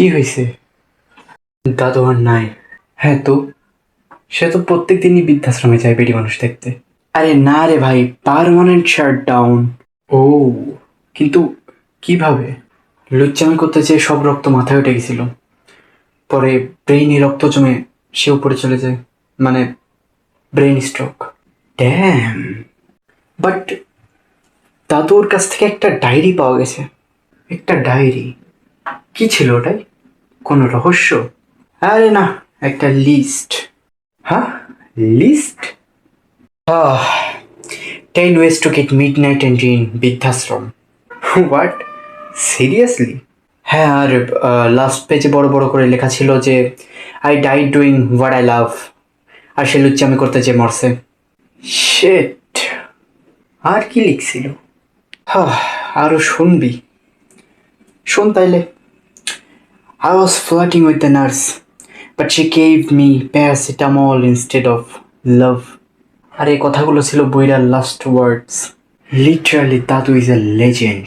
কি হয়েছে? দাদু আর নাই। হ্যাঁ তো, সে তো প্রত্যেক দিনই বৃদ্ধাশ্রমে যায় বেডি মানুষ দেখতে। আরে না রে ভাই, পার্মানেন্ট শাটডাউন। ও, কিন্তু কিভাবে? লুচ্চামি করতে যেয়ে সব রক্ত মাথায় উঠে গেছিল। পরে ব্রেইনে রক্ত জমে সে উপরে চলে যায়, মানে ব্রেইন স্ট্রোক। ড্যাম। বাট দাদুর কাছ থেকে একটা ডায়েরি পাওয়া গেছে। একটা ডায়েরি? কি ছিল ওটাই? কোনো রহস্য? আরে না, একটা লিস্ট। হ্যাঁ, list? Ah 10 ways to get midnight entry in বৃদ্ধাশ্রম। What, seriously? হ্যাঁ, আর লাস্ট পেজে বড় বড় করে লেখা ছিল যে I died doing what I love. আর সে লুচ্চামি করতে যে মরছে। শেট। আর কি লিখছিল? হ্যাঁ, আরো শুনবি? শোন তাইলে। I was flirting with the nurse, but she gave me paracetamol instead of love. আর এই কথাগুলো ছিল বইটার লাস্ট ওয়ার্ডস। লিটারালি দাদু ইজ এ লেজেন্ড।